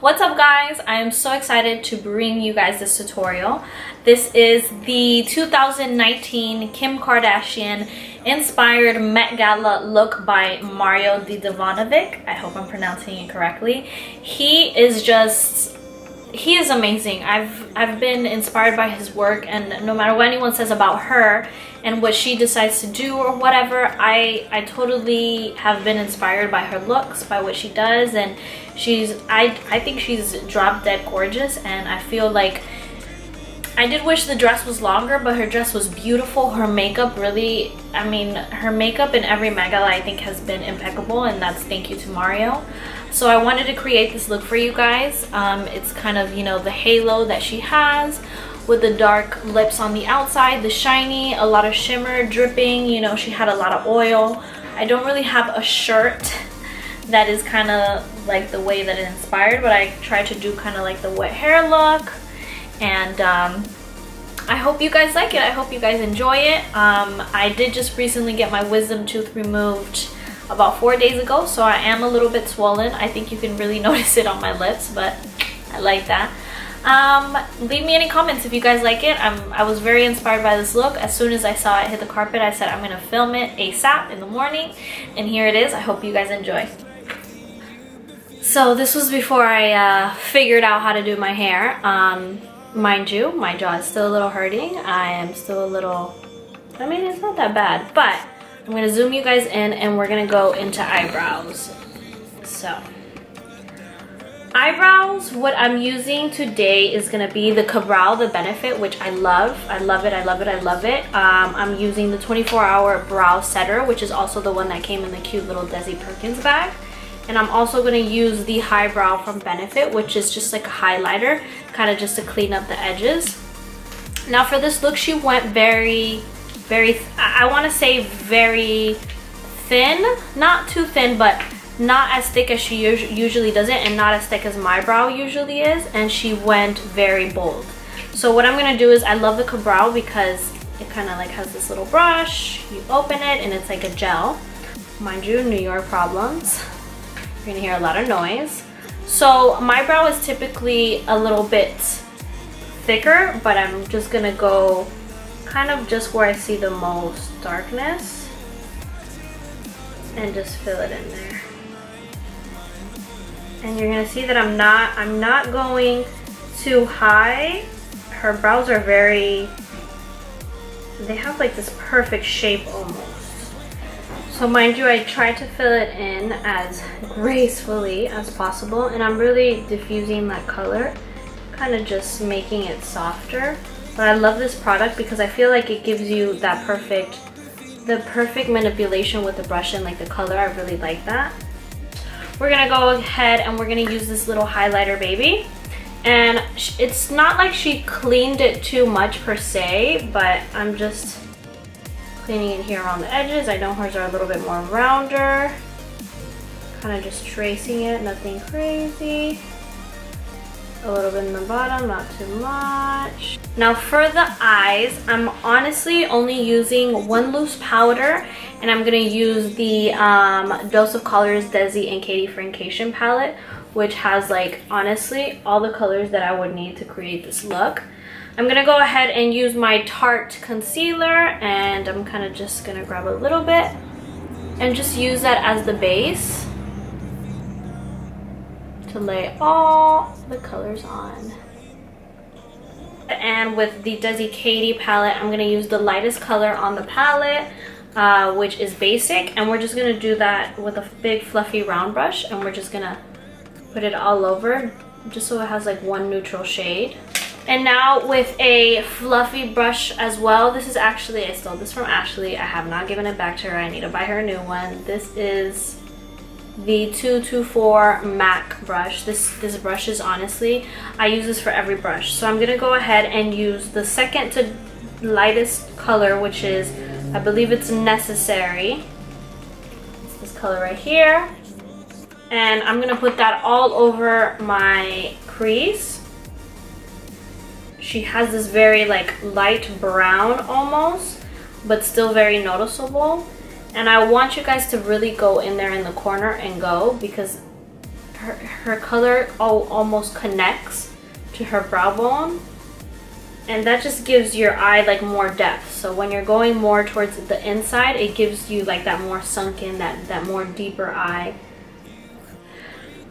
What's up guys? I am so excited to bring you guys this tutorial. This is the 2019 Kim Kardashian inspired Met Gala look by Mario Divanovic. I hope I'm pronouncing it correctly. He is amazing. I've been inspired by his work, and no matter what anyone says about her and what she decides to do or whatever, I totally have been inspired by her looks, by what she does, and I think she's drop dead gorgeous. And I feel like I did wish the dress was longer, but her dress was beautiful. Her makeup really, I mean, her makeup in every Met Gala I think has been impeccable, and that's thank you to Mario. So I wanted to create this look for you guys. It's kind of, you know, the halo that she has with the dark lips on the outside, the shiny, a lot of shimmer dripping, you know, she had a lot of oil. I don't really have a shirt that is kind of like the way that it inspired, but I tried to do kind of like the wet hair look. And I hope you guys like it. I hope you guys enjoy it. I did just recently get my wisdom tooth removed about 4 days ago, so I am a little bit swollen. I think you can really notice it on my lips, but I like that. Leave me any comments if you guys like it. I was very inspired by this look. As soon as I saw it hit the carpet, I said I'm gonna film it ASAP in the morning, and here it is. I hope you guys enjoy. So this was before I figured out how to do my hair. Mind you, my jaw is still a little hurting. I am still a little, I mean, it's not that bad, but I'm gonna zoom you guys in and we're gonna go into eyebrows. So eyebrows, what I'm using today is gonna be the Cabral, the Benefit, which I love. I love it, I love it, I love it. I'm using the 24-hour brow setter, which is also the one that came in the cute little Desi Perkins bag. And I'm also gonna use the Highbrow from Benefit, which is just like a highlighter, kind of just to clean up the edges. Now for this look, she went very, I wanna say very thin, not too thin, but not as thick as she usually does it, and not as thick as my brow usually is, and she went very bold. So what I'm gonna do is, I love the Cabral because it kind of like has this little brush, you open it and it's like a gel. Mind you, New York problems. You're gonna hear a lot of noise. So my brow is typically a little bit thicker, but I'm just gonna go kind of just where I see the most darkness and just fill it in there. And you're gonna see that I'm not going too high. Her brows are they have like this perfect shape almost. So mind you, I try to fill it in as gracefully as possible, and I'm really diffusing that color, kind of just making it softer. But I love this product because I feel like it gives you that the perfect manipulation with the brush and like the color. I really like that. We're gonna go ahead and we're gonna use this little highlighter baby. And it's not like she cleaned it too much per se, but I'm just cleaning it here around the edges. I know hers are a little bit more rounder. Kind of just tracing it, nothing crazy. A little bit in the bottom, not too much. Now for the eyes, I'm honestly only using one loose powder, and I'm gonna use the Dose of Colors Desi and Katy Francation palette, which has like honestly all the colors that I would need to create this look. I'm gonna go ahead and use my Tarte concealer, and I'm kind of just gonna grab a little bit and just use that as the base to lay all the colors on. And with the Desi Katy palette, I'm gonna use the lightest color on the palette, which is Basic, and we're just gonna do that with a big fluffy round brush, and we're just gonna put it all over just so it has like one neutral shade. And now with a fluffy brush as well, this is actually, I stole this from Ashley. I have not given it back to her. I need to buy her a new one. This is the 224 MAC brush. This brush is honestly, I use this for every brush. So I'm gonna go ahead and use the second to lightest color, which is, I believe it's Necessary. It's this color right here. And I'm gonna put that all over my crease. She has this very like light brown almost, but still very noticeable. And I want you guys to really go in there in the corner and go, because her color almost connects to her brow bone, and that just gives your eye like more depth. So when you're going more towards the inside, it gives you like that more sunken, that more deeper eye.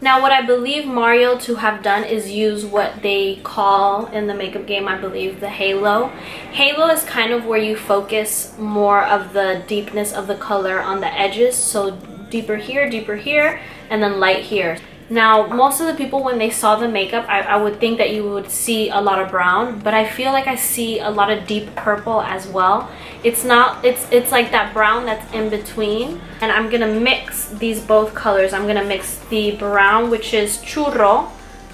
Now what I believe Mario to have done is use what they call in the makeup game, I believe, the halo. Halo is kind of where you focus more of the deepness of the color on the edges. So deeper here, and then light here. Now, most of the people, when they saw the makeup, I would think that you would see a lot of brown, but I feel like I see a lot of deep purple as well. It's not, it's like that brown that's in between. And I'm gonna mix these both colors. I'm gonna mix the brown, which is churro.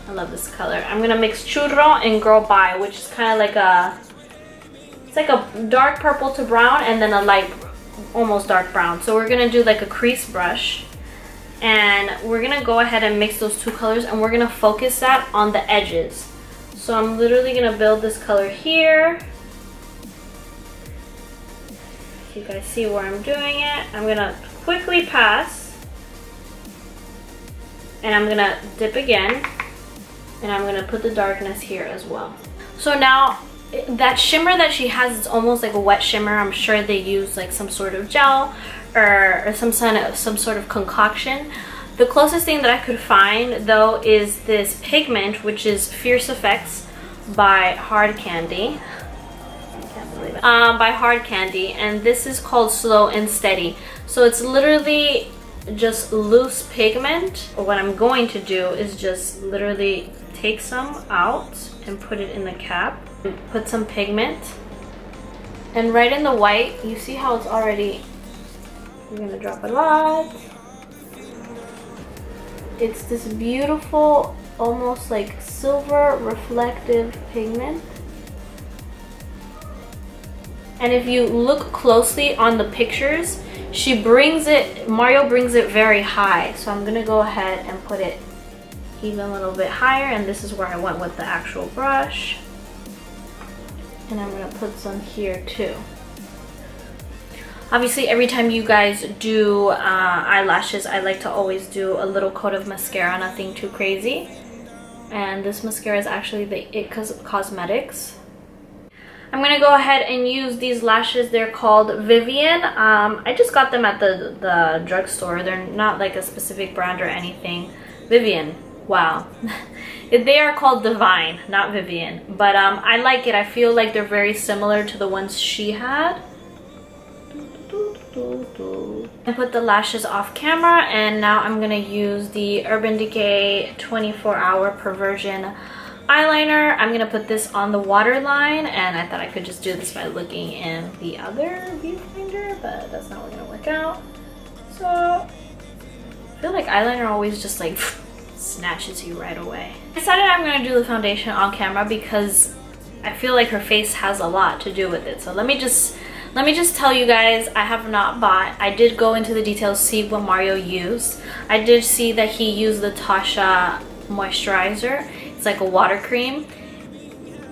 I love this color. I'm gonna mix churro and girl bye, which is kind of like a, it's like a dark purple to brown and then a light, almost dark brown. So we're gonna do like a crease brush. And we're gonna go ahead and mix those two colors, and we're gonna focus that on the edges. So I'm literally gonna build this color here. You guys see where I'm doing it. I'm gonna quickly pass, and I'm gonna dip again, and I'm gonna put the darkness here as well. So now that shimmer that she has, it's almost like a wet shimmer. I'm sure they use like some sort of gel or some sort of concoction. The closest thing that I could find though is this pigment, which is Fierce Effects by Hard Candy. I can't believe it. By Hard Candy, and this is called Slow and Steady. So it's literally just loose pigment. What I'm going to do is just literally take some out and put it in the cap. Put some pigment, and right in the white, you see how it's already, I'm gonna drop a lot. It's this beautiful, almost like silver reflective pigment. And if you look closely on the pictures, Mario brings it very high. So I'm gonna go ahead and put it even a little bit higher, and this is where I went with the actual brush. And I'm gonna put some here too. Obviously, every time you guys do eyelashes, I like to always do a little coat of mascara, nothing too crazy. And this mascara is actually the It Cosmetics. I'm gonna go ahead and use these lashes. They're called Vivian. I just got them at the drugstore. They're not like a specific brand or anything. Vivian, wow. They are called Divine, not Vivian. But I like it. I feel like they're very similar to the ones she had. I put the lashes off camera, and now I'm gonna use the Urban Decay 24-Hour Perversion eyeliner. I'm gonna put this on the waterline, and I thought I could just do this by looking in the other viewfinder, but that's not gonna work out. So I feel like eyeliner always just like snatches you right away. I decided I'm gonna do the foundation on camera because I feel like her face has a lot to do with it. So let me just tell you guys, I have not bought. I did go into the details, see what Mario used. I did see that he used the Tasha moisturizer. It's like a water cream.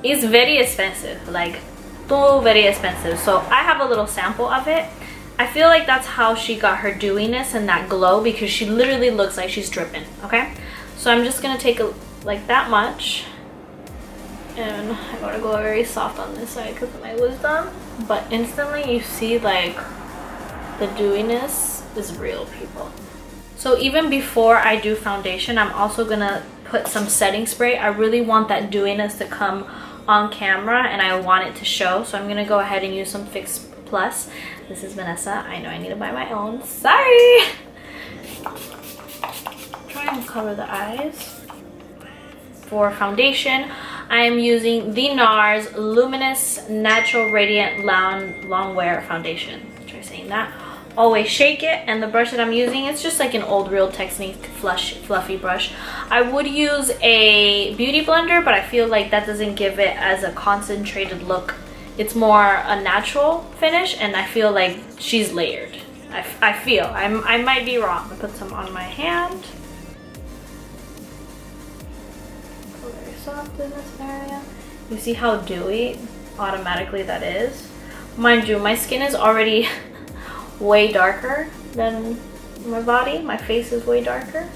It's very expensive, like very expensive. So I have a little sample of it. I feel like that's how she got her dewiness and that glow, because she literally looks like she's dripping, okay? So I'm just gonna take like that much. And I gotta go very soft on this side because my was done. But instantly you see like the dewiness is real, people. So even before I do foundation, I'm also gonna put some setting spray. I really want that dewiness to come on camera, and I want it to show. So I'm gonna go ahead and use some Fix Plus. This is Vanessa. I know I need to buy my own. Sorry! Try and cover the eyes. For foundation, I am using the NARS Luminous Natural Radiant Long Wear Foundation. Try saying that. Always shake it, and the brush that I'm using, it's just like an old Real Technique fluffy brush. I would use a beauty blender, but I feel like that doesn't give it as a concentrated look. It's more a natural finish, and I feel like she's layered. I feel. I might be wrong. I put some on my hand. Soft in this area. You see how dewy automatically that is? Mind you, my skin is already way darker than my body. My face is way darker.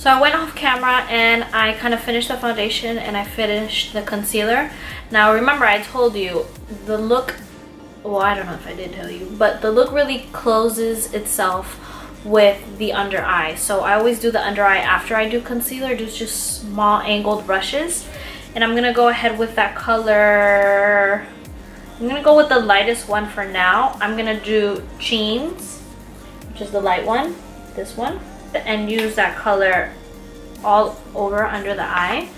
So I went off camera and I kind of finished the foundation and I finished the concealer. Now remember, I told you the look, well, I don't know if I did tell you, but the look really closes itself with the under eye. So I always do the under eye after I do concealer, do just small angled brushes. And I'm gonna go ahead with that color. I'm gonna go with the lightest one for now. I'm gonna do Jeans, which is the light one, this one, and use that color all over under the eye.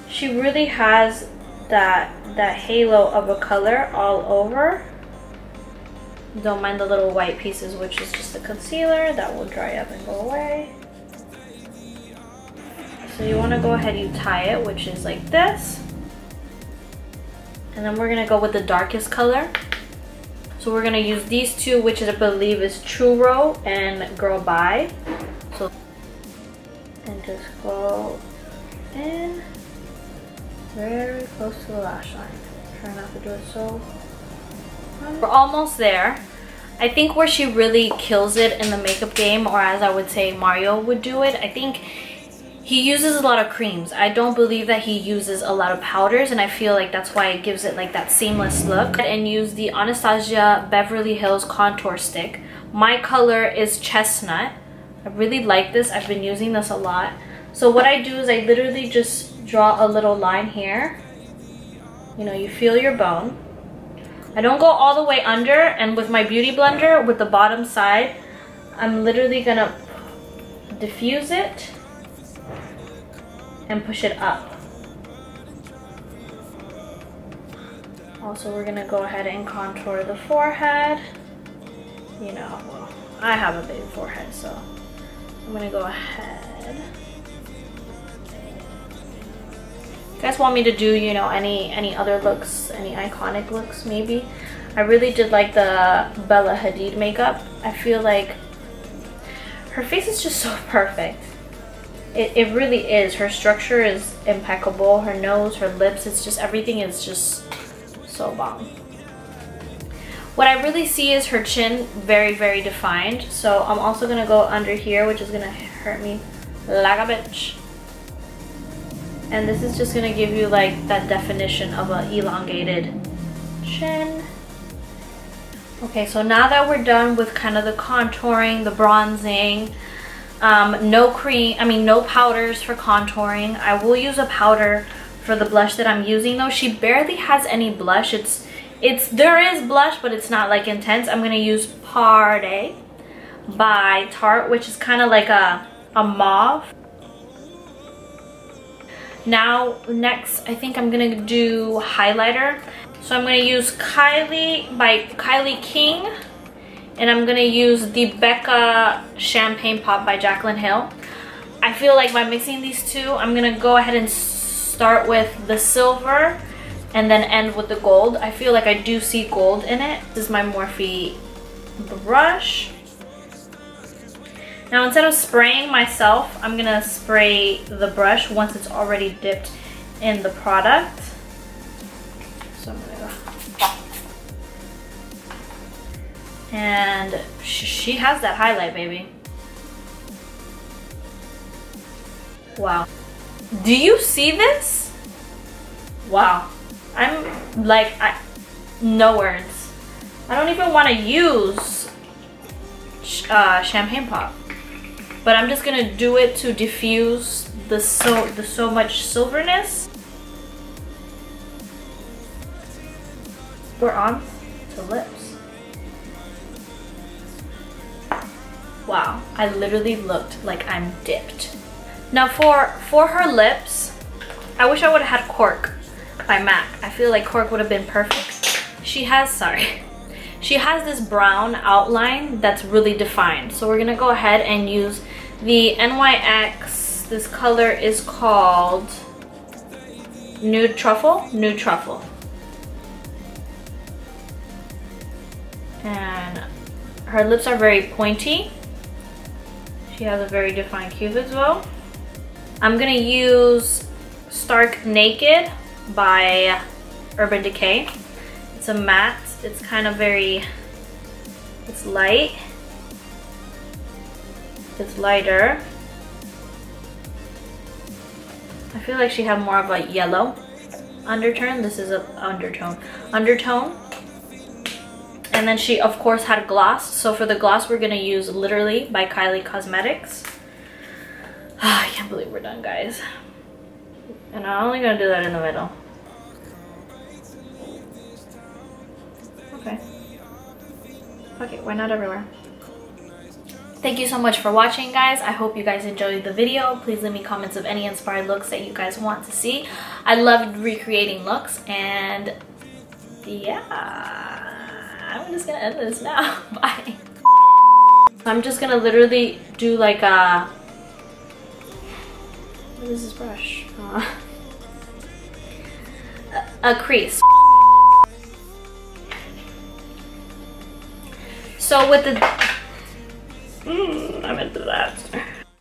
She really has that halo of a color all over. Don't mind the little white pieces, which is just the concealer that will dry up and go away. So you want to go ahead, you tie it, which is like this. And then we're going to go with the darkest color. So we're going to use these two, which I believe is Churro and Girl Bye. So, and just go in very close to the lash line. Try not to do it so. We're almost there. I think where she really kills it in the makeup game, or as I would say Mario would do it, I think he uses a lot of creams. I don't believe that he uses a lot of powders, and I feel like that's why it gives it like that seamless look. And use the Anastasia Beverly Hills contour stick. My color is Chestnut. I really like this. I've been using this a lot. So what I do is I literally just draw a little line here. You know, you feel your bone. I don't go all the way under, and with my beauty blender, with the bottom side, I'm literally gonna diffuse it and push it up. Also, we're gonna go ahead and contour the forehead. You know, well, I have a big forehead, so I'm gonna go ahead. You guys want me to do, you know, any other looks, any iconic looks maybe? I really did like the Bella Hadid makeup. I feel like her face is just so perfect. It really is. Her structure is impeccable. Her nose, her lips, it's just, everything is just so bomb. What I really see is her chin very, very defined. So I'm also gonna go under here, which is gonna hurt me like a bitch. And this is just gonna give you like that definition of an elongated chin. Okay, so now that we're done with kind of the contouring, the bronzing, no powders for contouring. I will use a powder for the blush that I'm using though. She barely has any blush. There is blush, but it's not like intense. I'm gonna use Party by Tarte, which is kind of like a mauve. Now, next, I think I'm gonna do highlighter. So I'm gonna use Kylie by Kylie King, and I'm gonna use the Becca Champagne Pop by Jaclyn Hill. I feel like by mixing these two, I'm gonna go ahead and start with the silver and then end with the gold. I feel like I do see gold in it. This is my Morphe brush. Now, instead of spraying myself, I'm gonna spray the brush once it's already dipped in the product. So I'm gonna go. And she has that highlight, baby. Wow. Do you see this? Wow. I'm like, no words. I don't even want to use Champagne Pop. But I'm just gonna do it to diffuse the so much silverness. We're on to lips. Wow, I literally looked like I'm dipped. Now for her lips, I wish I would have had Cork by MAC. I feel like Cork would have been perfect. She has this brown outline that's really defined. So we're gonna go ahead and use the NYX. This color is called Nude Truffle. Nude Truffle. And her lips are very pointy. She has a very defined cupid's bow. I'm gonna use Stark Naked by Urban Decay. It's a matte. It's kind of it's light. It's lighter. I feel like she had more of a yellow undertone. This is a undertone. And then she of course had gloss. So for the gloss we're gonna use Literally by Kylie Cosmetics. I can't believe we're done, guys. And I'm only gonna do that in the middle. Okay. Okay, we're not everywhere. Thank you so much for watching, guys. I hope you guys enjoyed the video. Please leave me comments of any inspired looks that you guys want to see. I love recreating looks, and yeah, I'm just gonna end this now. Bye. I'm just gonna literally do like a, what is this brush? A crease. So with the I'm into that.